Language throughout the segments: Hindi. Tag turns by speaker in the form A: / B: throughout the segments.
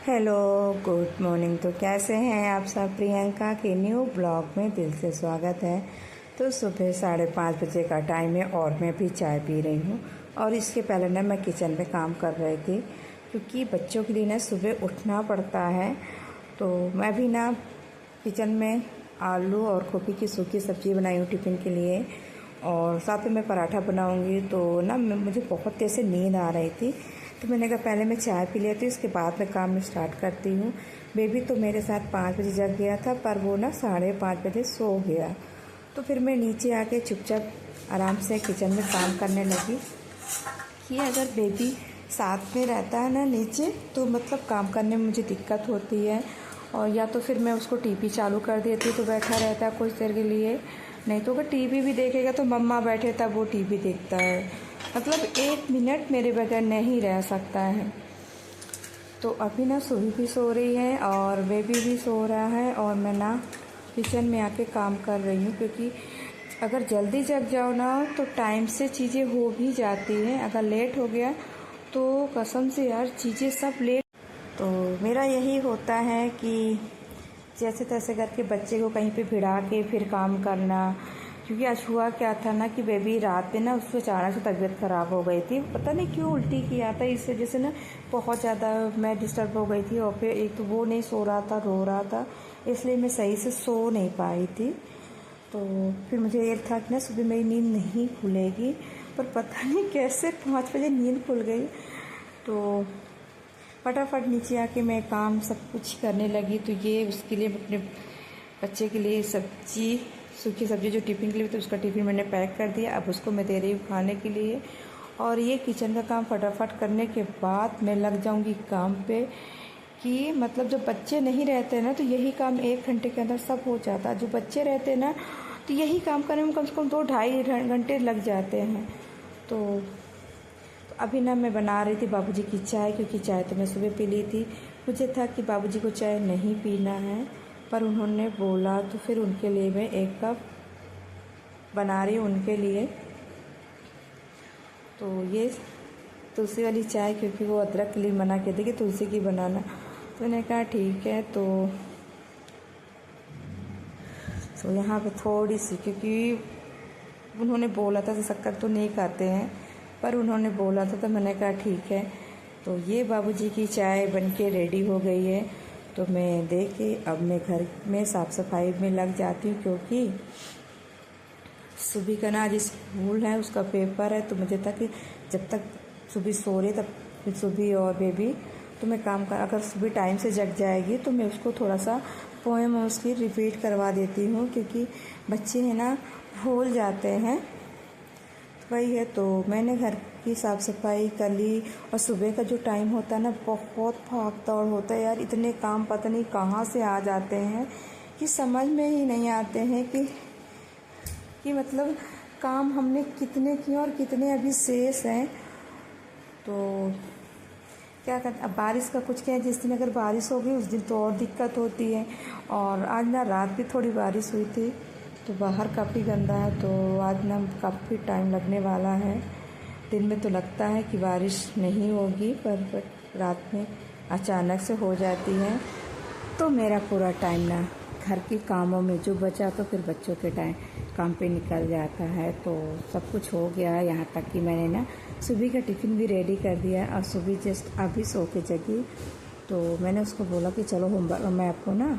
A: Hello, good morning. तो कैसे हैं आप सब? प्रियंका के न्यू ब्लॉग में दिल से स्वागत है। तो सुबह 5:30 बजे का टाइम है और मैं भी चाय पी रही हूँ। और इसके पहले ना मैं किचन में काम कर रही थी, क्योंकि बच्चों के लिए ना सुबह उठना पड़ता है। तो मैं भी ना किचन में आलू और गोभी की सूखी सब्ज़ी बनाई हूँ टिफ़िन के लिए, और साथ में मैं पराठा बनाऊँगी। तो ना मुझे बहुत तेज़ से नींद आ रही थी, तो मैंने कहा पहले मैं चाय पी लेती हूँ, इसके बाद मैं काम में स्टार्ट करती हूँ। बेबी तो मेरे साथ 5 बजे जग गया था, पर वो ना 5:30 बजे सो गया। तो फिर मैं नीचे आके चुपचाप आराम से किचन में काम करने लगी कि अगर बेबी साथ में रहता है ना नीचे, तो मतलब काम करने में मुझे दिक्कत होती है। और या तो फिर मैं उसको टीवी चालू कर देती तो बैठा रहता है कुछ देर के लिए, नहीं तो अगर टीवी भी देखेगा तो मम्मा बैठे तब वो टीवी देखता है, मतलब 1 मिनट मेरे बगैर नहीं रह सकता है। तो अभी ना सुबह भी सो रही है और बेबी भी सो रहा है, और मैं ना किचन में आके काम कर रही हूँ, क्योंकि अगर जल्दी जग जाओ ना तो टाइम से चीज़ें हो भी जाती हैं। अगर लेट हो गया तो कसम से यार चीज़ें सब लेट। तो मेरा यही होता है कि जैसे तैसे करके बच्चे को कहीं पे भिड़ा के फिर काम करना। क्योंकि आज हुआ क्या था ना कि बेबी रात में ना उसको अचानक से तबीयत ख़राब हो गई थी, पता नहीं क्यों उल्टी किया था, इस वजह से ना बहुत ज़्यादा मैं डिस्टर्ब हो गई थी। और फिर एक तो वो नहीं सो रहा था, रो रहा था, इसलिए मैं सही से सो नहीं पाई थी। तो फिर मुझे ये था कि ना सुबह मेरी नींद नहीं खुलेगी, पर पता नहीं कैसे 5 बजे नींद खुल गई। तो फटाफट नीचे आके मैं काम सब कुछ करने लगी। तो ये उसके लिए अपने बच्चे के लिए सब्जी, सूखी सब्जी जो टिफ़िन के लिए, तो उसका टिफ़िन मैंने पैक कर दिया। अब उसको मैं दे रही हूँ खाने के लिए। और ये किचन का काम फटाफट करने के बाद मैं लग जाऊँगी काम पे, कि मतलब जब बच्चे नहीं रहते हैं ना तो यही काम 1 घंटे के अंदर सब हो जाता है। जो बच्चे रहते हैं ना तो यही काम करने में कम से कम 2-2.5 घंटे लग जाते हैं। तो अभी ना मैं बना रही थी बाबूजी की चाय, क्योंकि चाय तो मैं सुबह पी ली थी। मुझे था कि बाबूजी को चाय नहीं पीना है, पर उन्होंने बोला तो फिर उनके लिए मैं 1 कप बना रही हूँ उनके लिए। तो ये तुलसी वाली चाय, क्योंकि वो अदरक के लिए मना कर दी कि तुलसी की बनाना, तो मैंने कहा ठीक है। तो यहाँ पे थोड़ी सी, क्योंकि उन्होंने बोला था, शक्कर तो नहीं खाते हैं, पर उन्होंने बोला था तो मैंने कहा ठीक है। तो ये बाबूजी की चाय बनके रेडी हो गई है। तो मैं दे के अब मैं घर में साफ़ सफाई में लग जाती हूँ, क्योंकि सुबह का ना आज स्कूल है, उसका पेपर है। तो मुझे था कि जब तक सुबह सो रही तब फिर सुबह और बेबी, तो मैं काम कर, अगर सुबह टाइम से जग जाएगी तो मैं उसको थोड़ा सा पोएम उसकी रिपीट करवा देती हूँ, क्योंकि बच्चे हैं ना भूल जाते हैं। तो वही है। तो मैंने घर की साफ़ सफाई कर ली। और सुबह का जो टाइम होता है ना बहुत भाग दौड़ होता है यार, इतने काम पता नहीं कहाँ से आ जाते हैं कि समझ में ही नहीं आते हैं कि मतलब काम हमने कितने किए और कितने अभी शेष हैं। तो क्या करते, अब बारिश का कुछ क्या है, जिस दिन अगर बारिश होगी उस दिन तो और दिक्कत होती है। और आज ना रात भी थोड़ी बारिश हुई थी, तो बाहर काफ़ी गंदा है। तो आज ना काफ़ी टाइम लगने वाला है। दिन में तो लगता है कि बारिश नहीं होगी, पर रात में अचानक से हो जाती है। तो मेरा पूरा टाइम ना घर के कामों में जो बचा, तो फिर बच्चों के काम पे निकल जाता है। तो सब कुछ हो गया है, यहाँ तक कि मैंने ना सुबह का टिफ़िन भी रेडी कर दिया। और सुबह जस्ट अभी सो के जगी, तो मैंने उसको बोला कि चलो होमवर्क, मैं आपको ना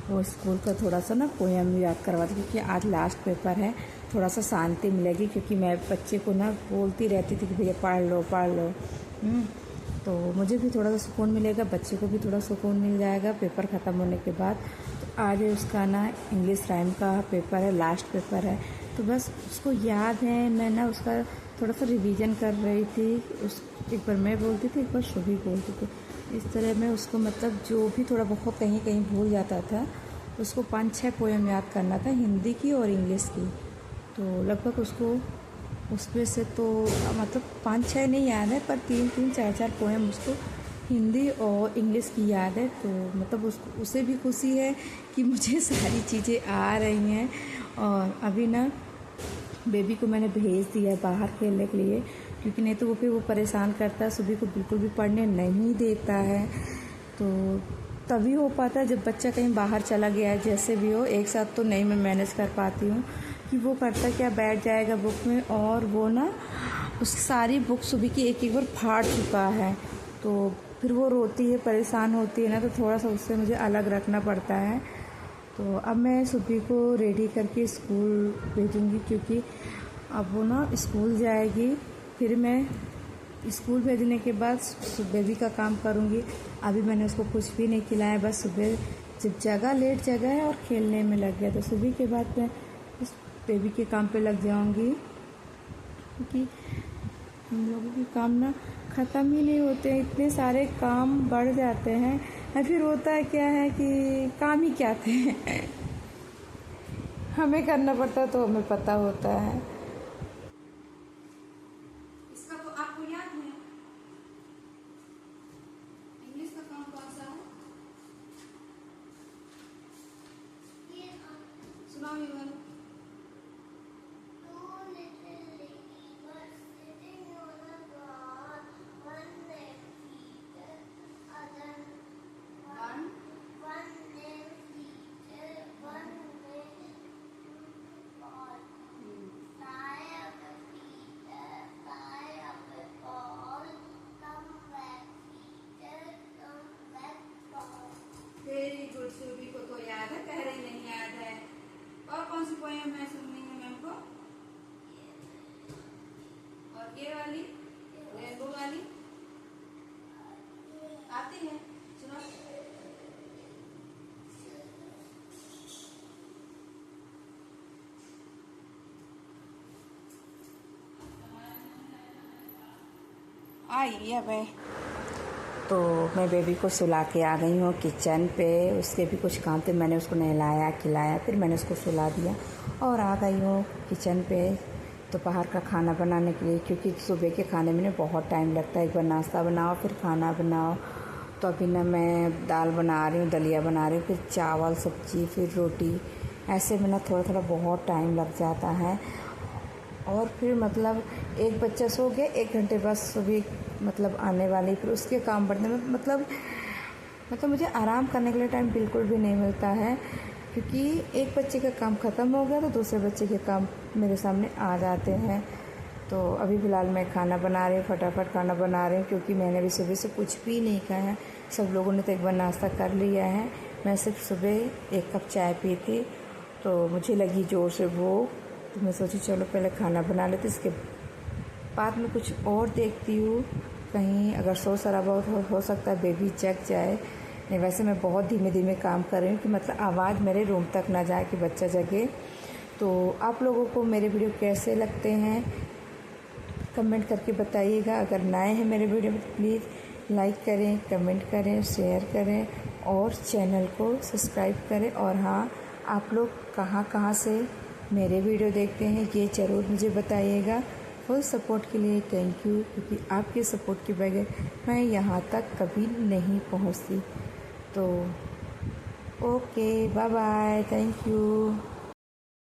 A: वो स्कूल का थोड़ा सा ना पोएम याद करवा दी, क्योंकि आज लास्ट पेपर है, थोड़ा सा शांति मिलेगी। क्योंकि मैं बच्चे को ना बोलती रहती थी कि भैया पढ़ लो पढ़ लो। तो मुझे भी थोड़ा सा सुकून मिलेगा, बच्चे को भी थोड़ा सुकून मिल जाएगा पेपर ख़त्म होने के बाद। तो आज उसका ना इंग्लिश राइम का पेपर है, लास्ट पेपर है। तो बस उसको याद है, मैं ना उसका थोड़ा सा रिवीजन कर रही थी। एक बार मैं बोलती थी, एक बार शुभी बोलती थी। इस तरह मैं उसको मतलब जो भी थोड़ा बहुत कहीं कहीं भूल जाता था, उसको 5-6 पोएम याद करना था, हिंदी की और इंग्लिश की। तो लगभग उसको उसमें से तो मतलब 5-6 नहीं याद है, पर 3-3 4-4 पोएम उसको हिंदी और इंग्लिश की याद है। तो मतलब उसको, उसे भी खुशी है कि मुझे सारी चीज़ें आ रही हैं। और अभी ना बेबी को मैंने भेज दिया बाहर खेलने के लिए, क्योंकि नहीं तो वो फिर वो परेशान करता है, सुबह को बिल्कुल भी पढ़ने नहीं देता है। तो तभी हो पाता है जब बच्चा कहीं बाहर चला गया है। जैसे भी हो एक साथ तो नहीं मैं मैनेज कर पाती हूँ कि वो करता क्या, बैठ जाएगा बुक में और वो ना उसकी सारी बुक सुबह की एक बार फाड़ चुका है। तो फिर वो रोती है, परेशान होती है ना, तो थोड़ा सा उससे मुझे अलग रखना पड़ता है। तो अब मैं सुबह को रेडी करके स्कूल भेजूँगी, क्योंकि अब वो ना स्कूल जाएगी। फिर मैं स्कूल भेजने के बाद बेबी का काम करूँगी। अभी मैंने उसको कुछ भी नहीं खिलाया, बस सुबह जब जगह लेट जगह है और खेलने में लग गया, तो सुबह के बाद मैं उस बेबी के काम पे लग जाऊँगी, क्योंकि हम लोगों के काम ना ख़त्म ही नहीं होते हैं, इतने सारे काम बढ़ जाते हैं। या फिर होता है क्या है कि काम ही क्या थे हमें करना पड़ता तो हमें पता होता है।
B: इसका तो आपको याद है, इंग्लिश का काम कौन सा है? सुनाओ ये वाला। वेरी गुड, सुबी को तो याद है, कह रही नहीं याद है। और कौन सी पोएम है सुननी है मैम को? और ये वाली रेनबो वाली आती है, सुनो।
A: आई अब है। तो मैं बेबी को सुला के आ गई हूँ किचन पे। उसके भी कुछ काम थे, मैंने उसको नहलाया खिलाया, फिर मैंने उसको सुला दिया और आ गई हूँ किचन पे दोपहर का खाना बनाने के लिए, क्योंकि सुबह के खाने में ना बहुत टाइम लगता है। एक बार नाश्ता बनाओ फिर खाना बनाओ। तो अभी ना मैं दाल बना रही हूँ, दलिया बना रही हूँ, फिर चावल सब्जी, फिर रोटी, ऐसे में ना थोड़ा थोड़ा बहुत टाइम लग जाता है। और फिर मतलब एक बच्चा सो गया, 1 घंटे बाद सुबह मतलब आने वाली, फिर उसके काम बढ़ने में मतलब मुझे आराम करने के लिए टाइम बिल्कुल भी नहीं मिलता है, क्योंकि एक बच्चे का काम ख़त्म हो गया तो दूसरे बच्चे के काम मेरे सामने आ जाते हैं। तो अभी फ़िलहाल मैं खाना बना रही हूँ, फटाफट खाना बना रही हूँ, क्योंकि मैंने अभी सुबह से कुछ भी नहीं खाया है। सब लोगों ने तो एक बार नाश्ता कर लिया है, मैं सिर्फ सुबह 1 कप चाय पी थी, तो मुझे लगी ज़ोर से भूख, तो मैं सोची चलो पहले खाना बना लेते, इसके बाद में कुछ और देखती हूँ, कहीं अगर शोर शराबा हो सकता है बेबी जग जाए। नहीं, वैसे मैं बहुत धीमे धीमे काम कर रही हूँ कि मतलब आवाज़ मेरे रूम तक ना जाए कि बच्चा जगे। तो आप लोगों को मेरे वीडियो कैसे लगते हैं कमेंट करके बताइएगा। अगर नए हैं मेरे वीडियो में प्लीज़ लाइक करें, कमेंट करें, शेयर करें और चैनल को सब्सक्राइब करें। और हाँ, आप लोग कहाँ कहाँ से मेरे वीडियो देखते हैं ये ज़रूर मुझे बताइएगा। फुल सपोर्ट के लिए थैंक यू, क्योंकि आपके सपोर्ट के बगैर मैं यहाँ तक कभी नहीं पहुँचती। तो okay, bye bye, thank you.